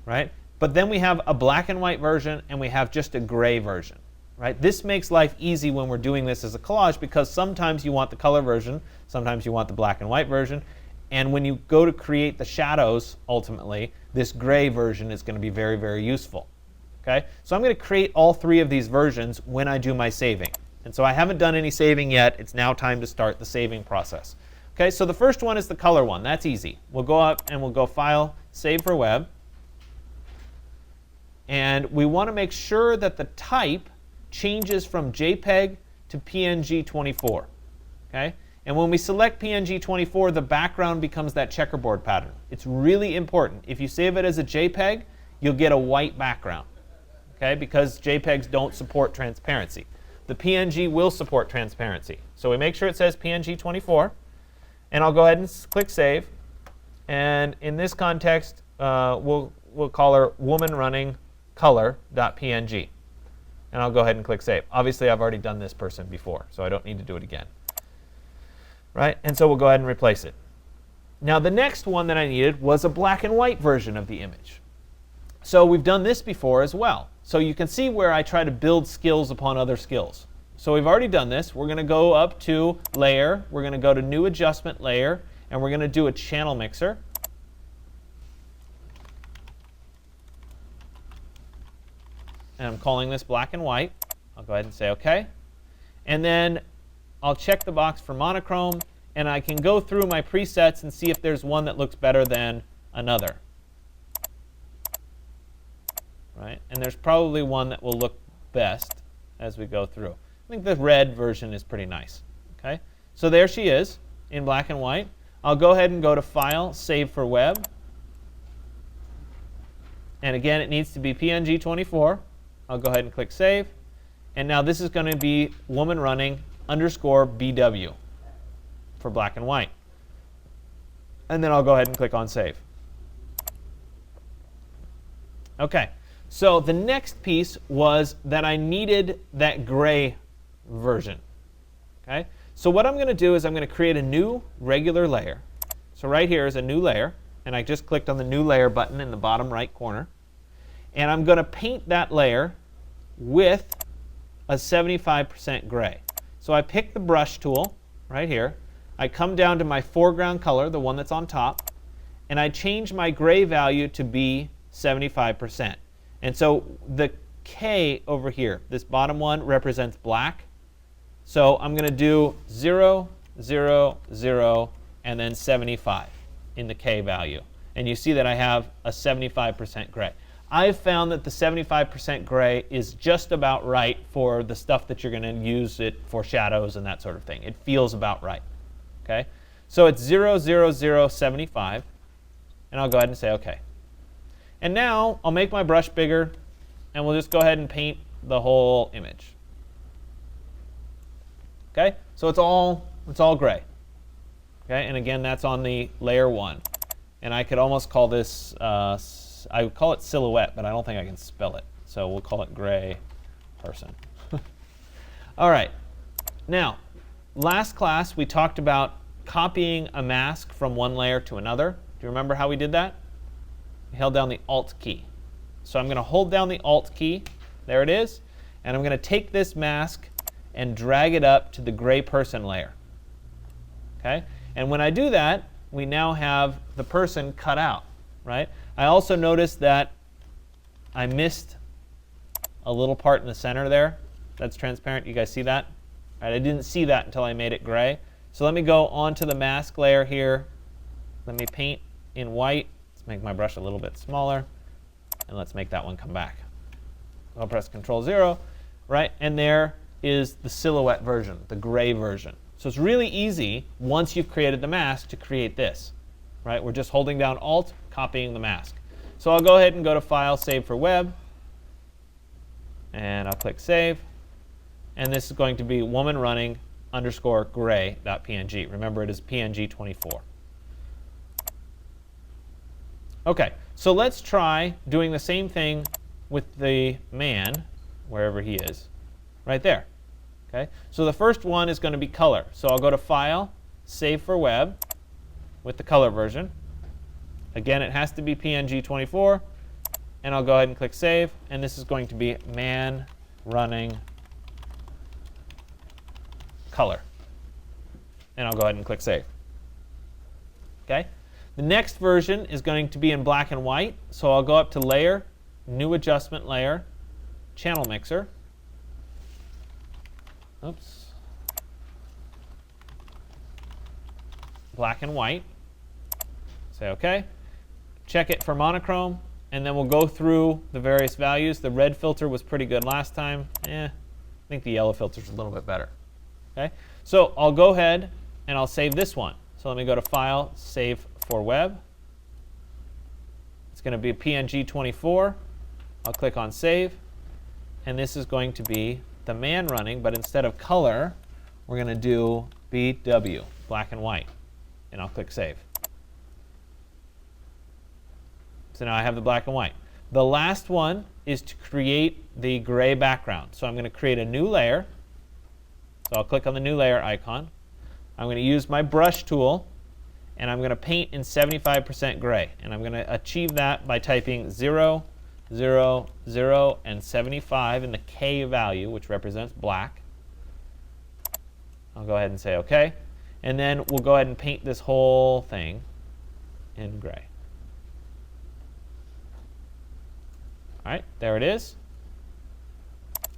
right? But then we have a black and white version, and we have just a gray version. Right? This makes life easy when we're doing this as a collage, because sometimes you want the color version, sometimes you want the black and white version, and when you go to create the shadows, ultimately, this gray version is going to be very, very useful. Okay? So I'm going to create all three of these versions when I do my saving. And so I haven't done any saving yet. It's now time to start the saving process. Okay, so the first one is the color one. That's easy. We'll go up and we'll go File, Save for Web. And we want to make sure that the type changes from JPEG to PNG 24. Okay? And when we select PNG 24, the background becomes that checkerboard pattern. It's really important. If you save it as a JPEG, you'll get a white background. Okay? Because JPEGs don't support transparency. The PNG will support transparency. So we make sure it says PNG 24. And I'll go ahead and click Save. And in this context, we'll call her woman running color.png. And I'll go ahead and click Save. Obviously, I've already done this person before, so I don't need to do it again. Right? And so we'll go ahead and replace it. Now, the next one that I needed was a black and white version of the image. So we've done this before as well. So you can see where I try to build skills upon other skills. So we've already done this. We're going to go up to Layer. We're going to go to New Adjustment Layer, and we're going to do a Channel Mixer. And I'm calling this black and white. I'll go ahead and say OK. And then I'll check the box for monochrome, and I can go through my presets and see if there's one that looks better than another. Right? And there's probably one that will look best as we go through. I think the red version is pretty nice. Okay? So there she is in black and white. I'll go ahead and go to File, Save for Web. And again, it needs to be PNG 24. I'll go ahead and click Save. And now this is going to be woman running _BW for black and white. And then I'll go ahead and click on Save. OK. So the next piece was that I needed that gray version. Okay? So what I'm going to do is I'm going to create a new regular layer. So right here is a new layer. And I just clicked on the New Layer button in the bottom right corner. And I'm going to paint that layer with a 75% gray. So I pick the brush tool right here. I come down to my foreground color, the one that's on top, and I change my gray value to be 75%. And so the K over here. This bottom one represents black. So I'm going to do 0, 0, 0, and then 75 in the K value. And you see that I have a 75% gray. I've found that the 75% gray is just about right for the stuff that you're going to use it for shadows and that sort of thing. It feels about right. Okay? So it's 0, 0, 0, 75. And I'll go ahead and say OK. And now I'll make my brush bigger, and we'll just go ahead and paint the whole image. Okay? So it's all gray. Okay? And again, that's on the layer 1. And I could almost call this, I would call it silhouette, but I don't think I can spell it. So we'll call it gray person. All right. Now, last class we talked about copying a mask from one layer to another. Do you remember how we did that? We held down the Alt key. So I'm going to hold down the Alt key. There it is. And I'm going to take this mask and drag it up to the gray person layer. Okay? And when I do that, we now have the person cut out, right? I also noticed that I missed a little part in the center there. That's transparent. You guys see that? All right, I didn't see that until I made it gray. So let me go onto the mask layer here. Let me paint in white. Let's make my brush a little bit smaller. And let's make that one come back. I'll press Control 0, right? And there is the silhouette version, the gray version. So it's really easy, once you've created the mask, to create this. Right? We're just holding down Alt, copying the mask. So I'll go ahead and go to File, Save for Web. And I'll click Save. And this is going to be woman running underscore gray.png. Remember, it is PNG 24. OK, so let's try doing the same thing with the man, wherever he is, right there. Okay? So the first one is going to be color. So I'll go to File, Save for Web with the color version. Again, it has to be PNG 24. And I'll go ahead and click Save. And this is going to be man running color. And I'll go ahead and click Save. Okay? The next version is going to be in black and white. So I'll go up to Layer, New Adjustment Layer, Channel Mixer. Oops. Black and white. Say OK. Check it for monochrome. And then we'll go through the various values. The red filter was pretty good last time. I think the yellow filter is a little bit better. Okay? So I'll go ahead and I'll save this one. So let me go to File, Save for Web. It's going to be PNG 24. I'll click on Save. And this is going to be the man running, but instead of color, we're going to do BW, black and white. And I'll click Save. So now I have the black and white. The last one is to create the gray background. So I'm going to create a new layer. So I'll click on the new layer icon. I'm going to use my brush tool, and I'm going to paint in 75% gray. And I'm going to achieve that by typing 0, 0, 0, and 75 in the K value, which represents black. I'll go ahead and say OK. And then we'll go ahead and paint this whole thing in gray. All right, there it is.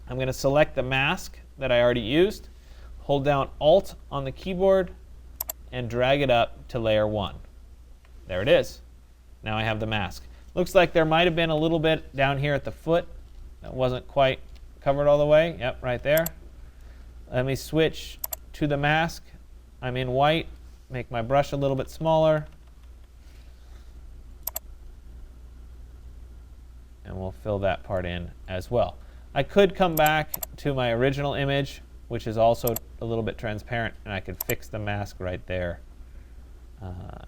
I'm going to select the mask that I already used, hold down Alt on the keyboard, and drag it up to layer 1. There it is. Now I have the mask. Looks like there might have been a little bit down here at the foot that wasn't quite covered all the way. Yep, right there. Let me switch to the mask. I'm in white. Make my brush a little bit smaller. And we'll fill that part in as well. I could come back to my original image, which is also a little bit transparent, and I could fix the mask right there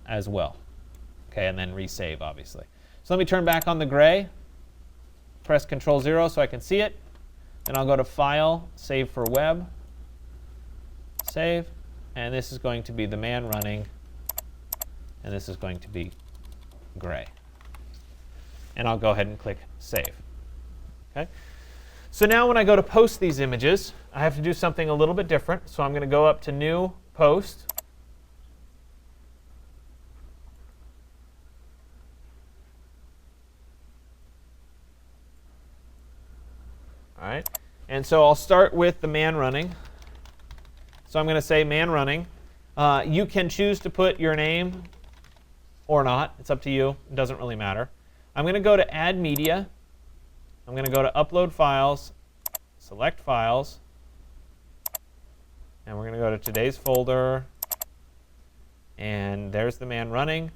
as well. Okay, and then resave, obviously. So let me turn back on the gray, press Control 0 so I can see it. Then I'll go to File, Save for Web, Save. And this is going to be the man running, and this is going to be gray. And I'll go ahead and click Save. Okay? So now when I go to post these images, I have to do something a little bit different. So I'm going to go up to New, Post. And so I'll start with the man running. So I'm going to say man running. You can choose to put your name or not. It's up to you. It doesn't really matter. I'm going to go to Add Media. I'm going to go to Upload Files, select Files, and we're going to go to today's folder. And there's the man running.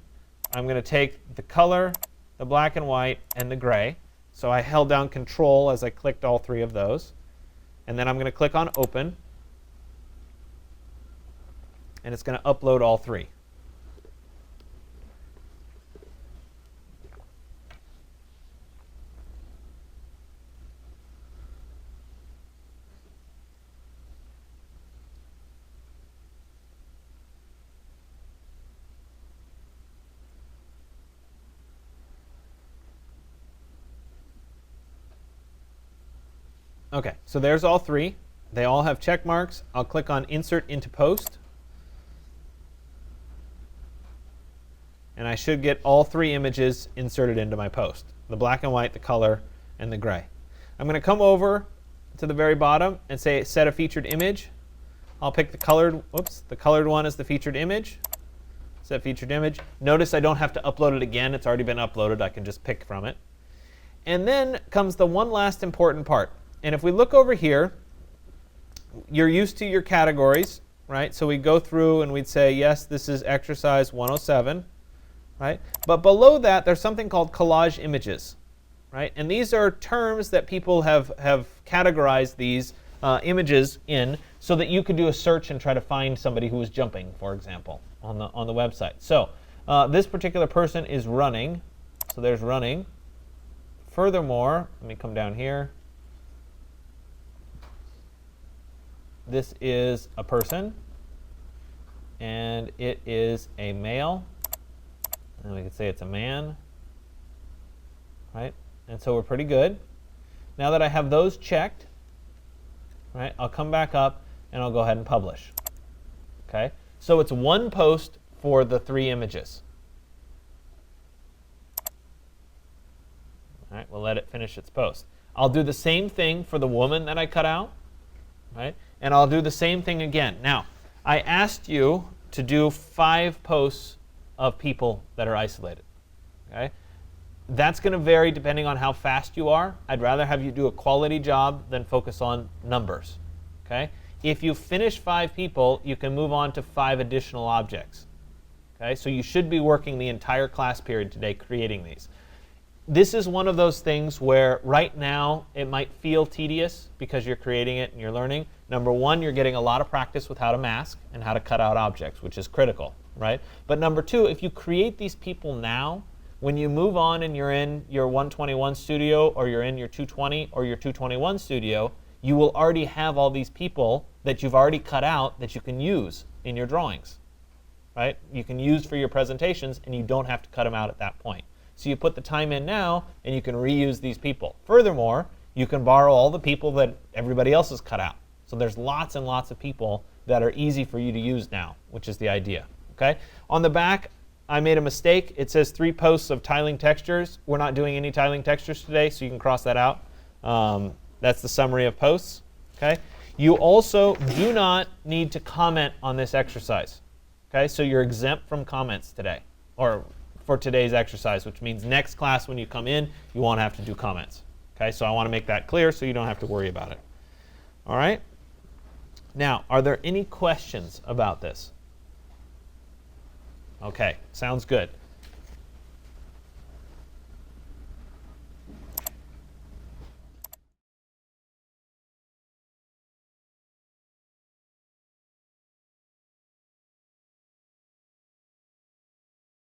I'm going to take the color, the black and white, and the gray. So I held down Control as I clicked all three of those. And then I'm going to click on Open. And it's going to upload all three. OK, so there's all three. They all have check marks. I'll click on Insert into Post. And I should get all three images inserted into my post, the black and white, the color, and the gray. I'm going to come over to the very bottom and say Set a Featured Image. I'll pick the colored one as the featured image. Set Featured Image. Notice I don't have to upload it again. It's already been uploaded. I can just pick from it. And then comes the one last important part. And if we look over here, you're used to your categories, right? So we go through and we'd say, yes, this is exercise 107, right? But below that, there's something called Collage Images, right? And these are terms that people have categorized these images in so that you could do a search and try to find somebody who was jumping, for example, on the website. So this particular person is running. So there's running. Furthermore, let me come down here. This is a person, and it is a male. And we could say it's a man, right? And so we're pretty good. Now that I have those checked, right, I'll come back up and I'll go ahead and publish. Okay? So it's one post for the three images. All right, we'll let it finish its post. I'll do the same thing for the woman that I cut out, right? And I'll do the same thing again. Now, I asked you to do 5 posts of people that are isolated. Okay? That's going to vary depending on how fast you are. I'd rather have you do a quality job than focus on numbers. Okay? If you finish 5 people, you can move on to 5 additional objects. Okay? So you should be working the entire class period today creating these. This is one of those things where right now it might feel tedious because you're creating it and you're learning. Number one, you're getting a lot of practice with how to mask and how to cut out objects, which is critical, right? But number two, if you create these people now, when you move on and you're in your 121 studio or you're in your 220 or your 221 studio, you will already have all these people that you've already cut out that you can use in your drawings, right? You can use for your presentations and you don't have to cut them out at that point. So you put the time in now, and you can reuse these people. Furthermore, you can borrow all the people that everybody else has cut out. So there's lots and lots of people that are easy for you to use now, which is the idea. Okay? On the back, I made a mistake. It says 3 posts of tiling textures. We're not doing any tiling textures today, so you can cross that out. That's the summary of posts. Okay? You also do not need to comment on this exercise. Okay? So you're exempt from comments today, or for today's exercise, which means next class when you come in, you won't have to do comments. Okay, so I want to make that clear so you don't have to worry about it. All right? Now, are there any questions about this? Okay, sounds good.